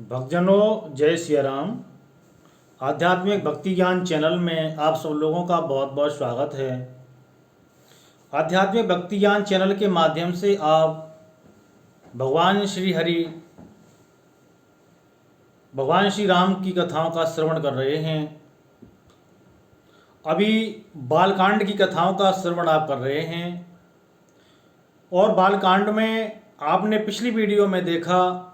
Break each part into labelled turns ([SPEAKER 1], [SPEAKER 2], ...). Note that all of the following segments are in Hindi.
[SPEAKER 1] भक्तजनों, जय सिया राम। आध्यात्मिक भक्ति ज्ञान चैनल में आप सब लोगों का बहुत बहुत स्वागत है। आध्यात्मिक भक्ति ज्ञान चैनल के माध्यम से आप भगवान श्री राम की कथाओं का श्रवण कर रहे हैं। अभी बालकांड की कथाओं का श्रवण आप कर रहे हैं और बालकांड में आपने पिछली वीडियो में देखा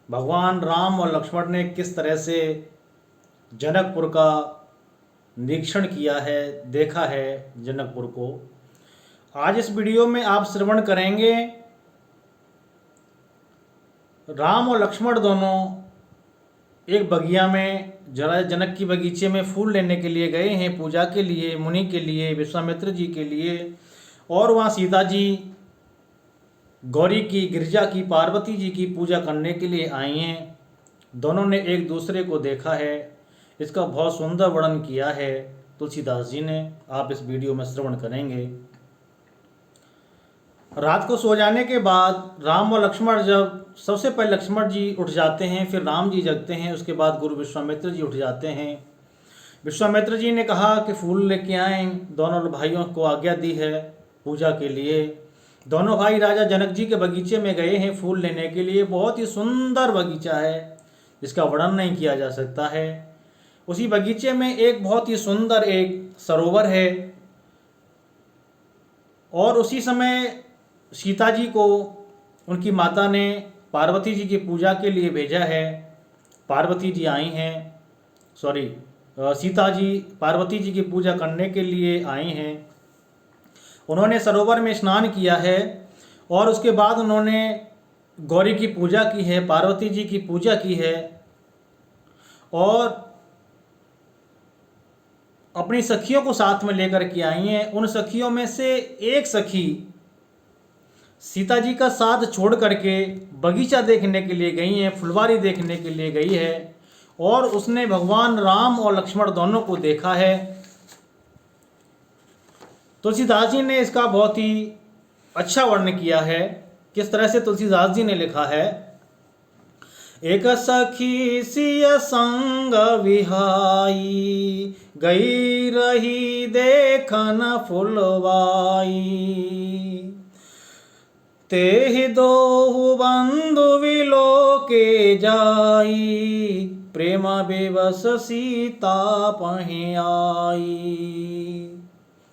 [SPEAKER 1] भगवान राम और लक्ष्मण ने किस तरह से जनकपुर का निरीक्षण किया है, देखा है जनकपुर को। आज इस वीडियो में आप श्रवण करेंगे राम और लक्ष्मण दोनों एक बगिया में जनक की बगीचे में फूल लेने के लिए गए हैं, पूजा के लिए, मुनि के लिए, विश्वामित्र जी के लिए। और वहाँ सीता जी गौरी की, गिरिजा की, पार्वती जी की पूजा करने के लिए आई हैं। दोनों ने एक दूसरे को देखा है। इसका बहुत सुंदर वर्णन किया है तुलसीदास जी ने। आप इस वीडियो में श्रवण करेंगे। रात को सो जाने के बाद राम और लक्ष्मण, जब सबसे पहले लक्ष्मण जी उठ जाते हैं, फिर राम जी जगते हैं, उसके बाद गुरु विश्वामित्र जी उठ जाते हैं। विश्वामित्र जी ने कहा कि फूल लेके आएँ। दोनों भाइयों को आज्ञा दी है पूजा के लिए। दोनों भाई राजा जनक जी के बगीचे में गए हैं फूल लेने के लिए। बहुत ही सुंदर बगीचा है जिसका वर्णन नहीं किया जा सकता है। उसी बगीचे में एक बहुत ही सुंदर एक सरोवर है और उसी समय सीता जी को उनकी माता ने पार्वती जी की पूजा के लिए भेजा है। पार्वती जी आई हैं, सीता जी पार्वती जी की पूजा करने के लिए आई हैं। उन्होंने सरोवर में स्नान किया है और उसके बाद उन्होंने गौरी की पूजा की है, पार्वती जी की पूजा की है और अपनी सखियों को साथ में लेकर के आई हैं। उन सखियों में से एक सखी सीता जी का साथ छोड़ करके बगीचा देखने के लिए गई हैं, फुलवारी देखने के लिए गई है और उसने भगवान राम और लक्ष्मण दोनों को देखा है। तुलसीदास जी ने इसका बहुत ही अच्छा वर्णन किया है। किस तरह से तुलसीदास जी ने लिखा है, एक सखी सिय संग विहाई, गई रही देखन फुलवाई, तेहि दोहु बंधु विलो के जाई, प्रेम बेबस सीता पहि आई।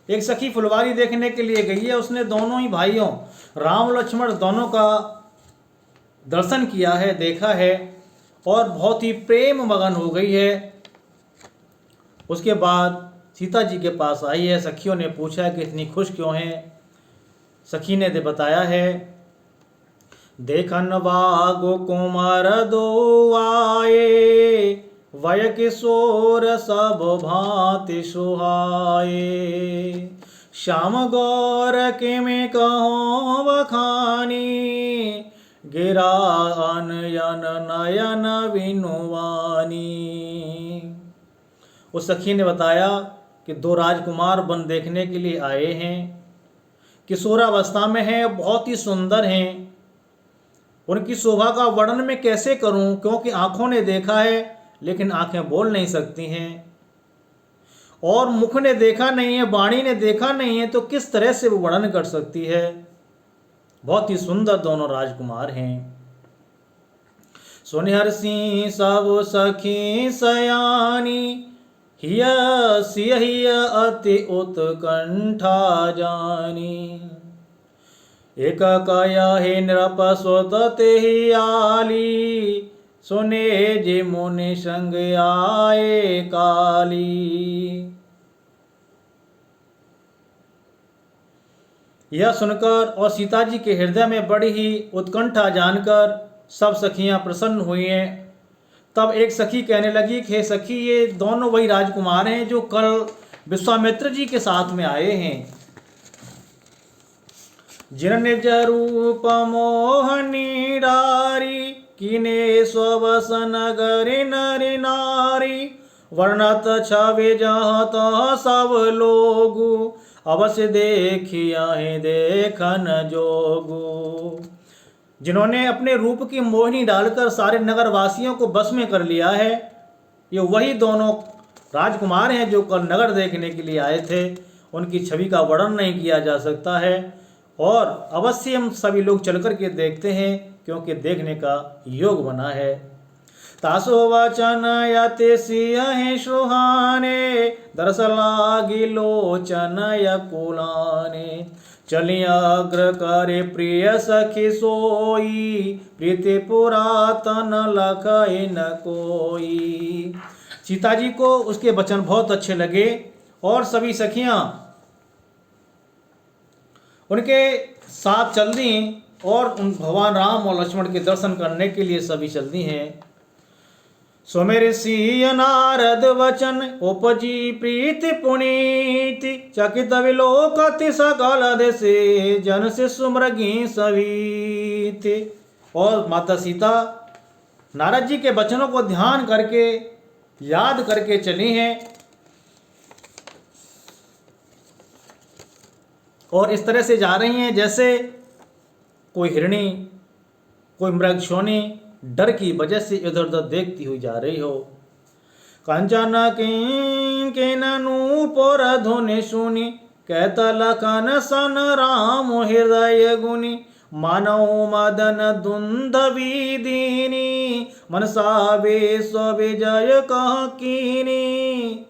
[SPEAKER 1] एक सखी फुलवारी देखने के लिए गई है। उसने दोनों ही भाइयों राम लक्ष्मण दोनों का दर्शन किया है, देखा है और बहुत ही प्रेम मगन हो गई है। उसके बाद सीता जी के पास आई है। सखियों ने पूछा कि इतनी खुश क्यों हैं। सखी ने बताया है, देखन बागो कुमार दो आए, वय किशोर सब भांति सुहाए, श्याम गौर के में कहो बखानी, गिरा अनयन नयन विनुवानी। उस सखी ने बताया कि दो राजकुमार वन देखने के लिए आए हैं, किशोरावस्था में हैं, बहुत ही सुंदर हैं। उनकी शोभा का वर्णन मैं कैसे करूं, क्योंकि आंखों ने देखा है लेकिन आंखें बोल नहीं सकती हैं और मुख ने देखा नहीं है, वाणी ने देखा नहीं है, तो किस तरह से वो वर्णन कर सकती है। बहुत ही सुंदर दोनों राजकुमार हैं। सुनिहर सिंह सब सखी सयानी, हिय सिय अति उत्कंठा जानी, एक कहे नृप सुत तेहि आली, सुने जे मुनि संग आए काली। यह सुनकर और सीता जी के हृदय में बड़ी ही उत्कंठा जानकर सब सखियां प्रसन्न हुई हैं। तब एक सखी कहने लगी कि हे सखी, ये दोनों वही राजकुमार हैं जो कल विश्वामित्र जी के साथ में आए हैं, जिन निज रूप मोहनी डारी, किने स्वस नगरी नरि नारी, वर्णत छवि जहाँ तहाँ सब लोगु, अवश्य देखिया देखन जोगु। जिन्होंने अपने रूप की मोहिनी डालकर सारे नगरवासियों को बस में कर लिया है, ये वही दोनों राजकुमार हैं जो कल नगर देखने के लिए आए थे। उनकी छवि का वर्णन नहीं किया जा सकता है और अवश्य हम सभी लोग चल कर के देखते हैं, क्योंकि देखने का योग बना है। तासो वचन यते सिंह सुहाने, दरस लागी लोचन यकुलाने। चलिय अग्र करे प्रिय सखी सोई, प्रीति पुरातन लखई न कोई। सीता जी को उसके वचन बहुत अच्छे लगे और सभी सखियां उनके साथ चल दी और उन भगवान राम और लक्ष्मण के दर्शन करने के लिए सभी चल दी हैं। सुमिर सिय नारद वचन, उपजी प्रीति पुनीति। चकित विलोकति सकल देशे, जन से सुमरगी सवीति। और माता सीता नारद जी के वचनों को ध्यान करके याद करके चली हैं और इस तरह से जा रही हैं जैसे कोई हिरणी, कोई मृगशोनी डर की वजह से इधर उधर देखती हुई जा रही हो। कंचन किंकिन नूपुर धुनि सुनि, कहत लखन सन राम हृदय गुनि। मानव मदन दुंदवी दीनी, मनसा बेस विजय कह कीनी।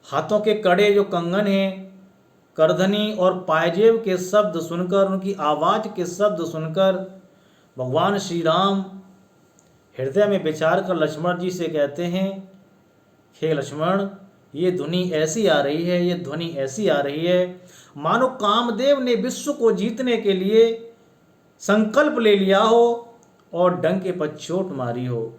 [SPEAKER 1] हाथों के कड़े जो कंगन हैं, करधनी और पायजेब के शब्द सुनकर, उनकी आवाज के शब्द सुनकर भगवान श्री राम हृदय में विचार कर लक्ष्मण जी से कहते हैं, हे लक्ष्मण, ये ध्वनि ऐसी आ रही है, ये ध्वनि ऐसी आ रही है मानो कामदेव ने विश्व को जीतने के लिए संकल्प ले लिया हो और डंके पर चोट मारी हो।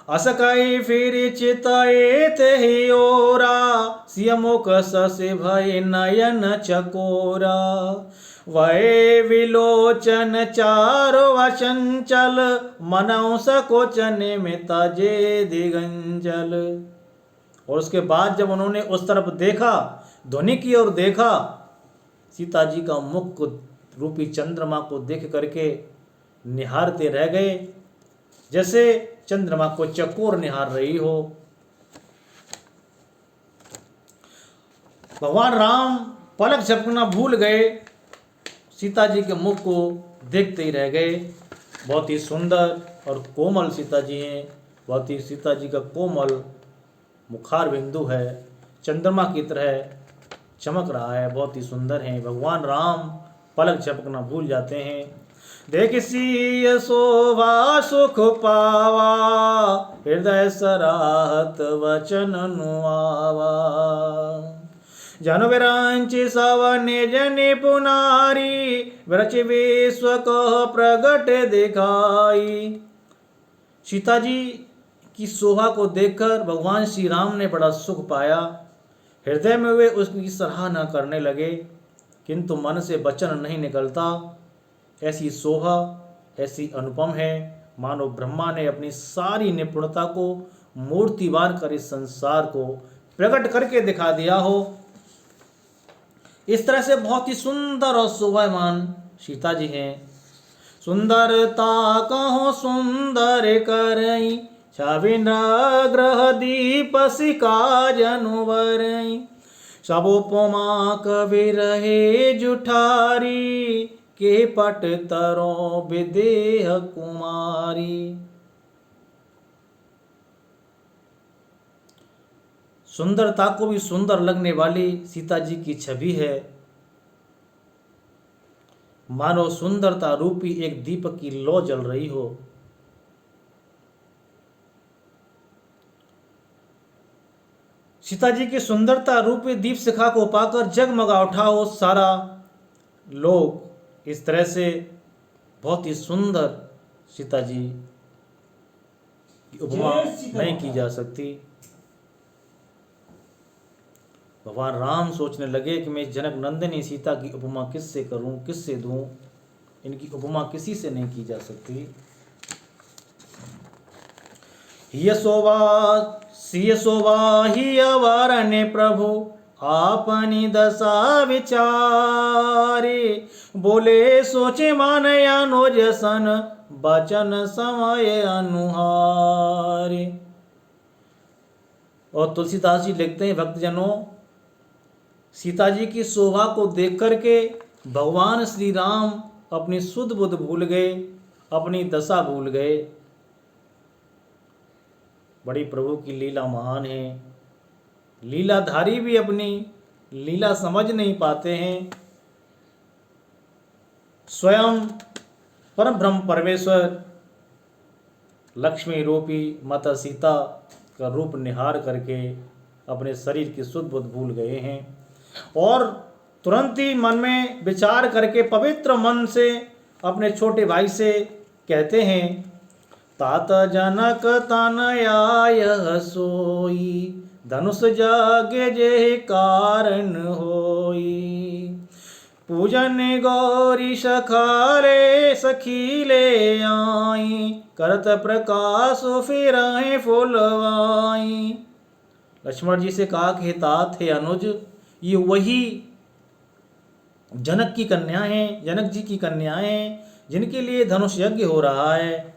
[SPEAKER 1] असकई फिर चितएत ही ओरा, सियमुख ससे भय नयन चकोरा। वै विलोचन चारो वचंचल, मनौ सकोचन में तजे दिगंजल। और उसके बाद जब उन्होंने उस तरफ देखा, ध्वनि की ओर देखा, सीता जी का मुख रूपी चंद्रमा को देख करके निहारते रह गए, जैसे चंद्रमा को चकोर निहार रही हो। भगवान राम पलक झपकना भूल गए, सीता जी के मुख को देखते ही रह गए। बहुत ही सुंदर और कोमल सीता जी हैं, बहुत ही सीता जी का कोमल मुखार बिंदु है, चंद्रमा की तरह चमक रहा है, बहुत ही सुंदर हैं। भगवान राम पलक झपकना भूल जाते हैं। देख सिय शोभा सुख पावा, हृदय सराहत वचन नुआवा। जन विरंचि सव निज निपुनारी, विरच विश्व कह प्रगट दिखाई। सीता जी की शोभा को देखकर भगवान श्री राम ने बड़ा सुख पाया। हृदय में वे उसकी सराहना करने लगे, किंतु मन से वचन नहीं निकलता। ऐसी शोभा ऐसी अनुपम है, मानो ब्रह्मा ने अपनी सारी निपुणता को मूर्तिवान कर इस संसार को प्रकट करके दिखा दिया हो। इस तरह से बहुत ही सुंदर और शोभायमान सीता जी हैं। सुंदरता कहो सुंदर करई, छाविन ग्रह दीप सिका जनुवरई। सब उपमा कवि रहे जुठारी, के पट तरो विदेह कुमारी। सुंदरता को भी सुंदर लगने वाली सीता जी की छवि है, मानो सुंदरता रूपी एक दीपक की लौ जल रही हो। सीता जी की सुंदरता रूपी दीप शिखा को पाकर जगमगा उठा हो सारा लोग। इस तरह से बहुत ही सुंदर सीता जी की उपमा नहीं की जा सकती। भगवान राम सोचने लगे कि मैं जनक नंदिनी सीता की उपमा किससे करूं, किससे दूं, इनकी उपमा किसी से नहीं की जा सकती। सिय शोभा ही अवरने प्रभु, आपनी दशा विचारे। बोले सोचे मान यानो जसन बचन समय अनुहार। और तुलसीदास जी लिखते हैं, भक्तजनों, सीता जी की शोभा को देख करके भगवान श्री राम अपनी सुध बुध भूल गए, अपनी दशा भूल गए। बड़ी प्रभु की लीला महान है। लीलाधारी भी अपनी लीला समझ नहीं पाते हैं। स्वयं परम ब्रह्म परमेश्वर लक्ष्मी रूपी माता सीता का रूप निहार करके अपने शरीर की सुध बुध भूल गए हैं और तुरंत ही मन में विचार करके पवित्र मन से अपने छोटे भाई से कहते हैं, तात जनक तनयाय सोई धनुष जागे जे कारण होई। पूजन गौरी सखाले सखीले आई करत प्रकाश फिर फुलवाई। लक्ष्मण जी से कहा कि तात हे अनुज, ये वही जनक की कन्या हैं, जनक जी की कन्याएं हैं जिनके लिए धनुष यज्ञ हो रहा है।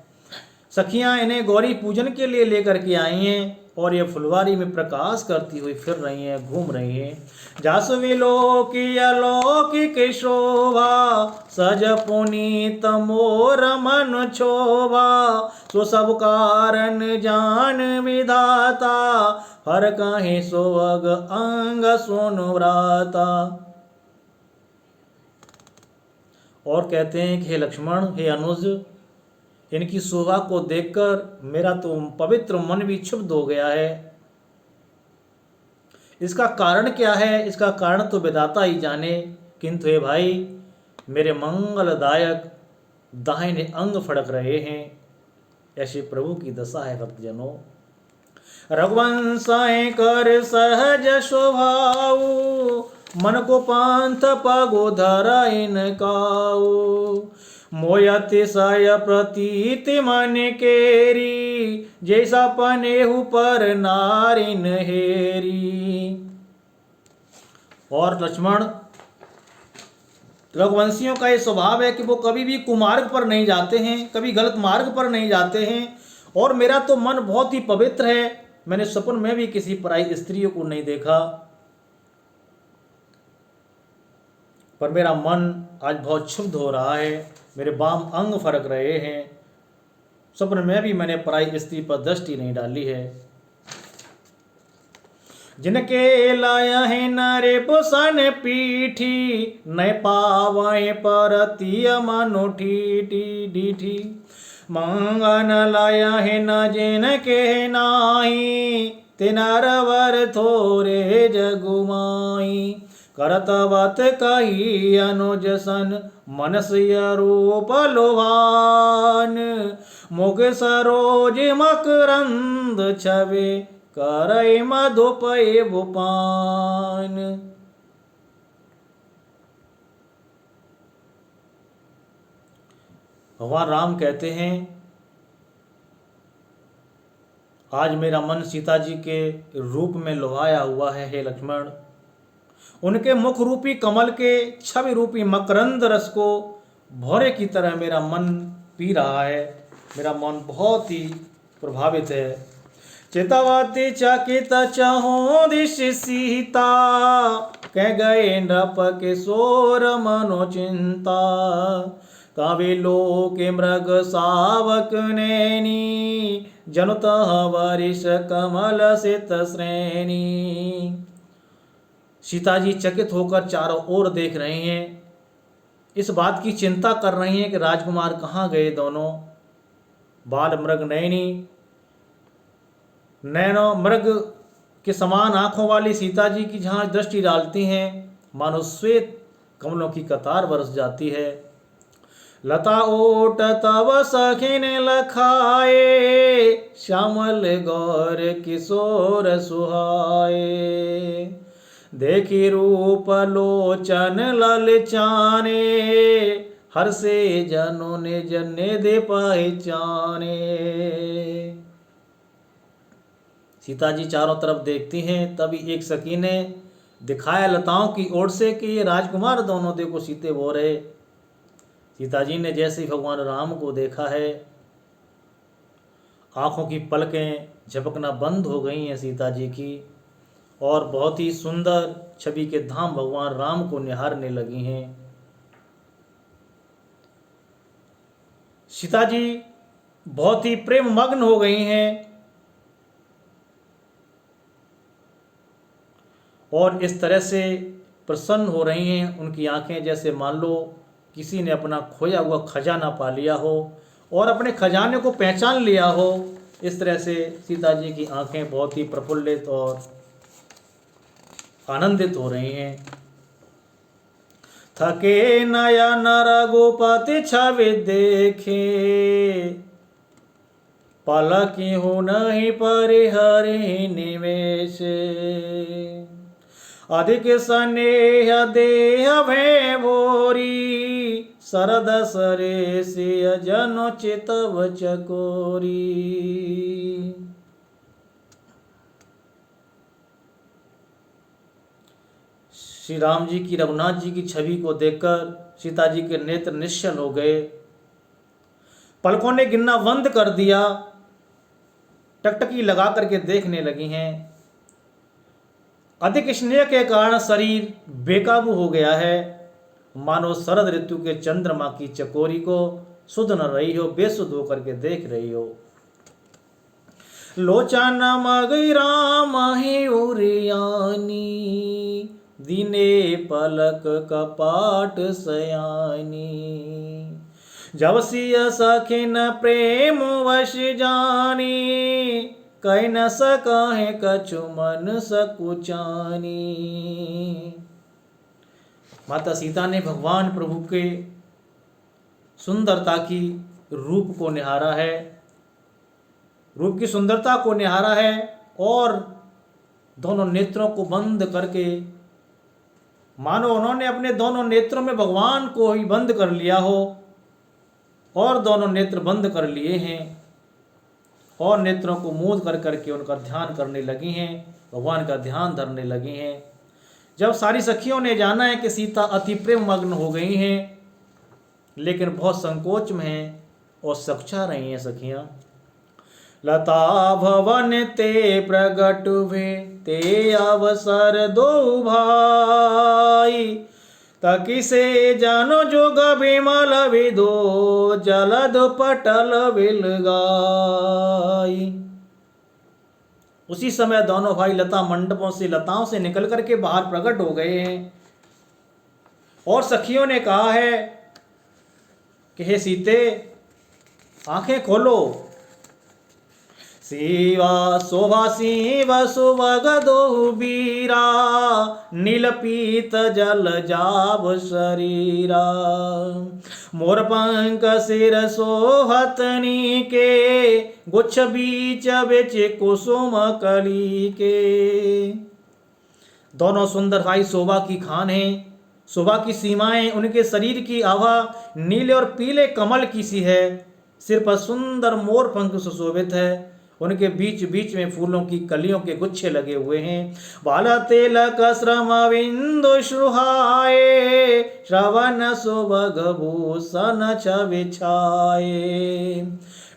[SPEAKER 1] सखियां इन्हें गौरी पूजन के लिए लेकर के आई हैं और ये फुलवारी में प्रकाश करती हुई फिर रही हैं, घूम रही हैं। जासवी लोकी अलौकिक शोभा सज पुनीत मोर मन क्षोभा। सो सब कारण जान विधाता हर कहीं सोअग अंग सोनु व्राता। और कहते हैं कि हे लक्ष्मण, हे अनुज, इनकी शोभा को देखकर मेरा तो पवित्र मन भी क्षुब्ध हो गया है। इसका कारण क्या है? इसका कारण तो विधाता ही जाने, किंतु हे भाई, मेरे मंगलदायक दाहिने अंग फड़क रहे हैं। ऐसे प्रभु की दशा है भक्तजनों। रघुवंश कर सहज स्वभाव मन को पंथ पगो धरा इनकाऊ। मोयतिशय प्रतीति मन केरी जैसा पनेहु पर नारिन हेरी। और लक्ष्मण, रघुवंशियों का ये स्वभाव है कि वो कभी भी कुमार्ग पर नहीं जाते हैं, कभी गलत मार्ग पर नहीं जाते हैं। और मेरा तो मन बहुत ही पवित्र है, मैंने सपन में भी किसी पराई स्त्रियों को नहीं देखा, पर मेरा मन आज बहुत क्षुब्ध हो रहा है, मेरे वाम अंग फरक रहे हैं। स्वप्न में भी मैंने पराई स्त्री पर दृष्टि नहीं डाली है। जिनके लाया है नरे पुसन पीठी न पावे परतिय मनो ठीठी डीठी। मंगन लाया है न जिनके नाही तिनरवर थोरे जगुमाई। करतवत कही अनुज सन मनस्य रूप लोभान। मुग सरोज मकरंद छवे करय मधुपय भूपान। भगवान राम कहते हैं, आज मेरा मन सीता जी के रूप में लोभाया हुआ है। हे लक्ष्मण, उनके मुख रूपी कमल के छवि रूपी मकरंद रस को भौरे की तरह मेरा मन पी रहा है। मेरा मन बहुत ही प्रभावित है। चितवती चकित चहु दिश सीता कह गए नृप किशोर मनो चिंता। कावे लोक मृग सावक नैनी जनुत वरिष कमल सित श्रेणी। सीता जी चकित होकर चारों ओर देख रहे हैं, इस बात की चिंता कर रही हैं कि राजकुमार कहाँ गए दोनों। बाल मृग नयनी, नैनो मृग के समान आंखों वाली सीता जी की जहाँ दृष्टि डालती हैं, मानो श्वेत कमलों की कतार बरस जाती है। लता ओट तव सखिन लखाए श्यामल गौर किशोर सुहाए। देखी रूप लोचन ललचाने हर्षे जनो ने जने दे पहचाने। सीता जी चारों तरफ देखती हैं, तभी एक सखी ने दिखाया लताओं की ओर से कि ये राजकुमार दोनों देखो सीते हो रहे। सीता जी ने जैसे ही भगवान राम को देखा है, आँखों की पलकें झपकना बंद हो गई हैं सीता जी की, और बहुत ही सुंदर छवि के धाम भगवान राम को निहारने लगी हैं। सीता जी बहुत ही प्रेम मग्न हो गई हैं और इस तरह से प्रसन्न हो रही हैं, उनकी आंखें जैसे मान लो किसी ने अपना खोया हुआ खजाना पा लिया हो और अपने खजाने को पहचान लिया हो। इस तरह से सीता जी की आंखें बहुत ही प्रफुल्लित और आनंदित हो रही हैं। थके नयन रघुपति छवि देखे, पलकी हो नहीं परिहरि निवेश। अधिक स्नेह देह भय भोरी, शरद सरेसिय जनो चितव चकोरी। श्री राम जी की रघुनाथ जी की छवि को देखकर सीता जी के नेत्र निश्चल हो गए, पलकों ने गिनना बंद कर दिया, टकटकी लगा करके देखने लगी हैं। अधिक स्नेह के कारण शरीर बेकाबू हो गया है, मानो शरद ऋतु के चंद्रमा की चकोरी को सुध न रही हो, बेसुध होकर के देख रही हो। लोचन मगई राम ही उरियानी, दिने पलक कपाट सयानी। जब सिय सखिन प्रेम वश जानी, कह न सकाहे कछु मन सकुचानी। माता सीता ने भगवान प्रभु के सुंदरता की रूप को निहारा है, रूप की सुंदरता को निहारा है और दोनों नेत्रों को बंद करके मानो उन्होंने अपने दोनों नेत्रों में भगवान को ही बंद कर लिया हो और दोनों नेत्र बंद कर लिए हैं और नेत्रों को मूंद कर करके उनका ध्यान करने लगी हैं, भगवान का ध्यान धरने लगी हैं। जब सारी सखियों ने जाना है कि सीता अति प्रेम मग्न हो गई हैं, लेकिन बहुत संकोच में हैं और सकुचा रही हैं सखियां। लता भवन ते प्रगट हुए, ते अवसर दो भाई। तकिसे जानो जोग विमल विधो, जलद पटल विलगाई। उसी समय दोनों भाई लता मंडपों से, लताओं से निकल करके बाहर प्रकट हो गए हैं और सखियों ने कहा है कि हे सीते आंखें खोलो। शिवा शोभा शिव सुभग दो बीरा, नीलपीत जल जाव शरीरा। मोर पंख सिर सोहतनी के, गुच्छ बीच बिच कुसुम कली के। दोनों सुंदर भाई शोभा की खान हैं, शोभा की सीमाएं उनके शरीर की आभा नीले और पीले कमल की सी है। सिर पर सुंदर मोर पंख सुशोभित है, उनके बीच बीच में फूलों की कलियों के गुच्छे लगे हुए हैं। बाला तिलक श्रम बिंदु सुहाए, श्रवण सुभग भूषण छवि छाए।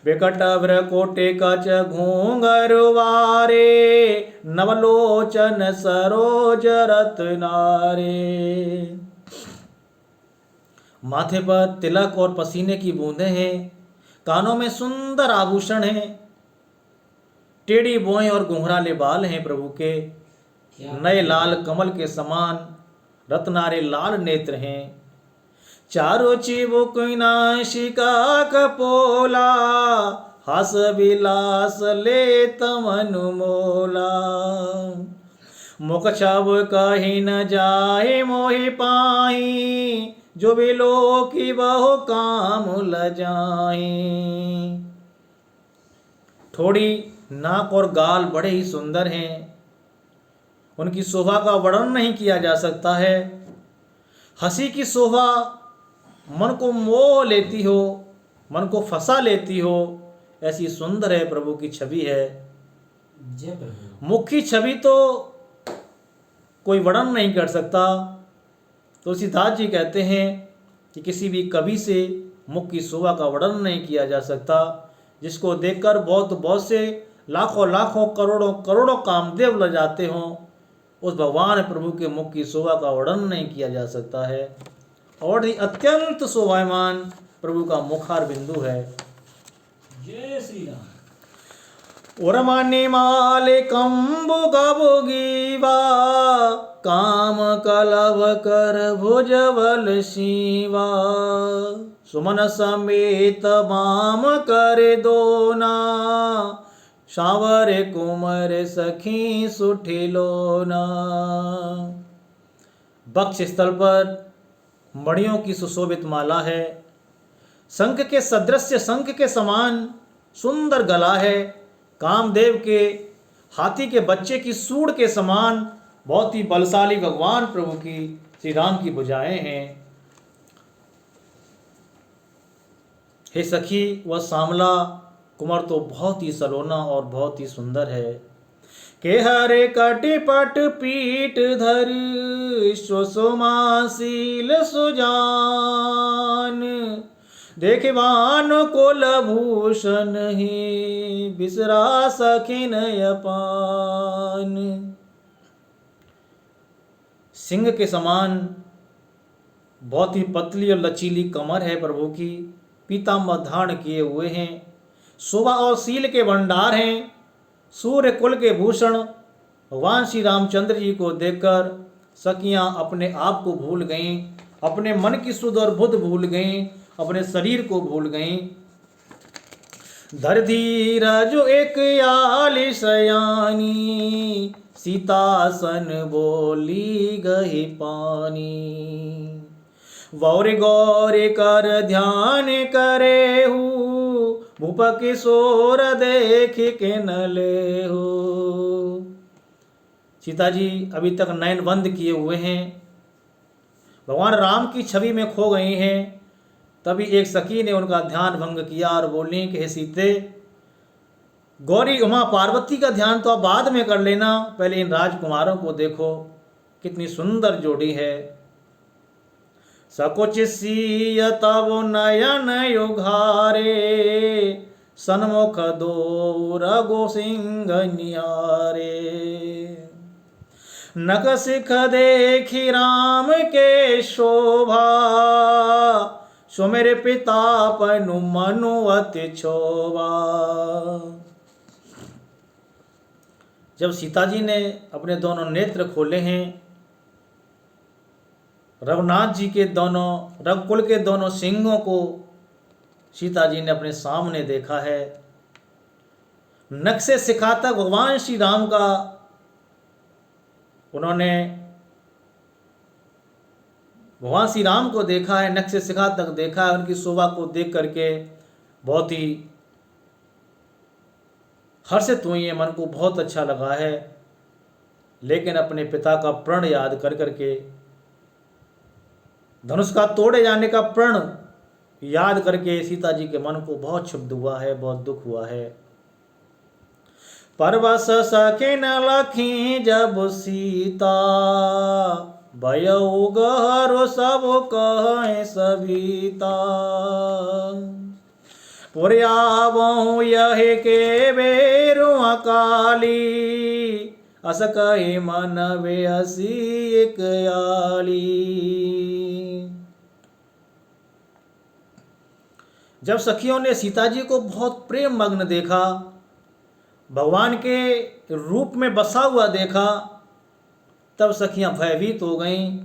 [SPEAKER 1] विकट भ्रकोटे कच घूंघरवारे, नवलोचन सरोज रत्नारे। माथे पर तिलक और पसीने की बूंदें हैं, कानों में सुंदर आभूषण हैं, टेढ़ी बोएं और घुंघराले बाल हैं प्रभु के। नए लाल कमल के समान रत्नारे लाल नेत्र हैं। चारों चिबुक नासिका कपोला, हस विलास ले तमनु मोला। मुख छब कही न जाए मोहि पाई, जो बिलो की बहु काम लजाई। थोड़ी नाक और गाल बड़े ही सुंदर हैं, उनकी शोभा का वर्णन नहीं किया जा सकता है। हंसी की शोभा मन को मोह लेती हो, मन को फंसा लेती हो, ऐसी सुंदर है प्रभु की छवि है। मुख की छवि तो कोई वर्णन नहीं कर सकता। तुलसीदास जी कहते हैं कि किसी भी कवि से मुख की शोभा का वर्णन नहीं किया जा सकता, जिसको देखकर बहुत से लाखों लाखों करोड़ों करोड़ों कामदेव ल जाते हों, उस भगवान प्रभु के मुख की शोभा का वर्णन नहीं किया जा सकता है। और ही अत्यंत शोभायमान प्रभु का मुखार बिंदु है। जय श्री राम। उर्मणि माले कंबु गबुगीवा, काम कलव कर भुजबल शिवा, सुमन समेत माम कर दोना, शावर कुमर सखी सुठिलोना। वक्ष स्थल पर मणियों की सुशोभित माला है, शंख के सदृश शंख के समान सुंदर गला है, कामदेव के हाथी के बच्चे की सूंड के समान बहुत ही बलशाली भगवान प्रभु की श्री राम की भुजाएं हैं। हे सखी, वह श्यामला कुमार तो बहुत ही सलोना और बहुत ही सुंदर है। के हरे कटिपट पीठ धर, सुषमाशील सुजान, देखवान कुलभूषण ही, बिसरा सखिन अपान। सिंह के समान बहुत ही पतली और लचीली कमर है प्रभु की, पीताम्बर धारण किए हुए हैं, शोभा और शील के भंडार हैं, सूर्य कुल के भूषण। भगवान श्री रामचंद्र जी को देखकर सखियां अपने आप को भूल गईं, अपने मन की सुध और बुध भूल गईं, अपने शरीर को भूल गईं। धर धीरज एक आली सयानी, सीतासन बोली गही पानी, वौर गौर कर ध्यान करे हूँ, भूप किशोर देख के न ले हो। सीता जी अभी तक नयन बंद किए हुए हैं, भगवान राम की छवि में खो गई हैं। तभी एक सखी ने उनका ध्यान भंग किया और बोली कि हे सीते, गौरी उमा पार्वती का ध्यान तो आप बाद में कर लेना, पहले इन राजकुमारों को देखो, कितनी सुंदर जोड़ी है। सकुच सीय तब नयन युघारे, सन्मुख दो रघु सिंह निहारे, नख सिख देखी राम के शोभा, सो मेरे पिता पनु मनु अति क्षोभा। जब सीता जी ने अपने दोनों नेत्र खोले हैं, रघुनाथ जी के दोनों रघुकुल के दोनों सिंहों को सीता जी ने अपने सामने देखा है। नख से शिखा तक भगवान श्री राम का उन्होंने भगवान श्री राम को देखा है, नख से शिखा तक देखा है। उनकी शोभा को देख करके बहुत ही हर्षित हुई है, मन को बहुत अच्छा लगा है। लेकिन अपने पिता का प्रण याद कर करके, धनुष का तोड़े जाने का प्रण याद करके सीता जी के मन को बहुत क्षुब्ध हुआ है, बहुत दुख हुआ है। परवश सके न लखी जब सीता, भयउ गहरो सब कहे सविता, पुर्यावहु यह के बेरु अकाली, अस कहे मन वे हसी एक आली। जब सखियों ने सीता जी को बहुत प्रेम मग्न देखा, भगवान के रूप में बसा हुआ देखा, तब सखियां भयभीत हो गईं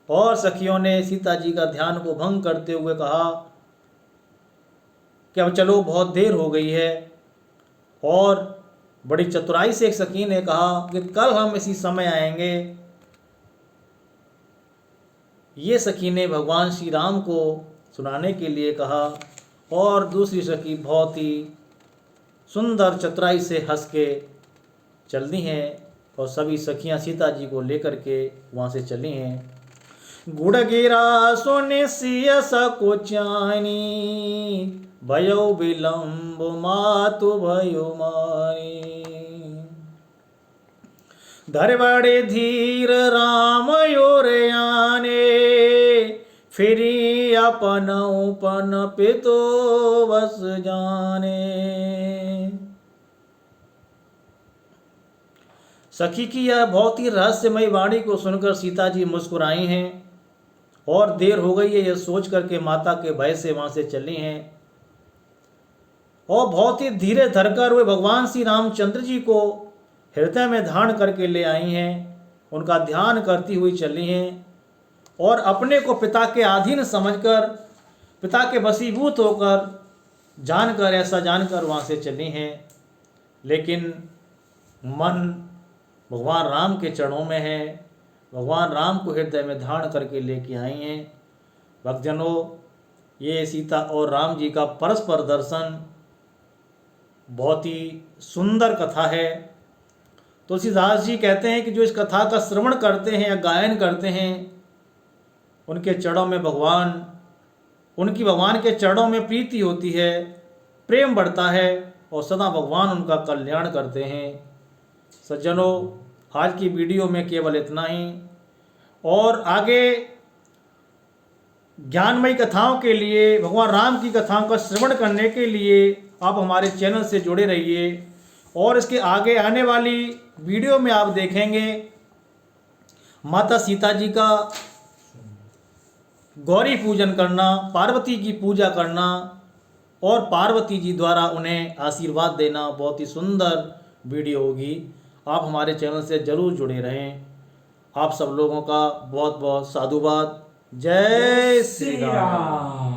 [SPEAKER 1] और सखियों ने सीता जी का ध्यान को भंग करते हुए कहा कि अब चलो, बहुत देर हो गई है। और बड़ी चतुराई से एक सखी ने कहा कि कल हम इसी समय आएंगे। ये सखी ने भगवान श्री राम को सुनाने के लिए कहा और दूसरी सखी बहुत ही सुंदर चतुराई से हंस के चल दी हैं और सभी सखियां सीता जी को लेकर के वहाँ से चली हैं। गुड़ गिरा सोने सिय सकुचानी, भयो विलम्ब मातु भयो मानी, धर बड़े धीर राम योर आने, फिरी अपन उपन पितो बस जाने। सखी की यह बहुत ही रहस्यमयी वाणी को सुनकर सीता जी मुस्कुराई हैं और देर हो गई है यह सोच करके माता के भय से वहां से चली हैं और बहुत ही धीरे धरकर वे भगवान श्री रामचंद्र जी को हृदय में धारण करके ले आई हैं, उनका ध्यान करती हुई चली हैं और अपने को पिता के अधीन समझकर, पिता के वशीभूत होकर, जानकर, ऐसा जानकर वहाँ से चली हैं। लेकिन मन भगवान राम के चरणों में है, भगवान राम को हृदय में धारण करके लेके आई हैं। भक्तजनों, ये सीता और राम जी का परस्पर दर्शन बहुत ही सुंदर कथा है। तुलसीदास जी कहते हैं कि जो इस कथा का श्रवण करते हैं या गायन करते हैं, उनके चरणों में उनकी भगवान के चरणों में प्रीति होती है, प्रेम बढ़ता है और सदा भगवान उनका कल्याण करते हैं। सज्जनों, आज की वीडियो में केवल इतना ही और आगे ज्ञानमयी कथाओं के लिए, भगवान राम की कथाओं का श्रवण करने के लिए आप हमारे चैनल से जुड़े रहिए और इसके आगे आने वाली वीडियो में आप देखेंगे माता सीता जी का गौरी पूजन करना, पार्वती की पूजा करना और पार्वती जी द्वारा उन्हें आशीर्वाद देना। बहुत ही सुंदर वीडियो होगी, आप हमारे चैनल से जरूर जुड़े रहें। आप सब लोगों का बहुत बहुत साधुवाद। जय श्री राम।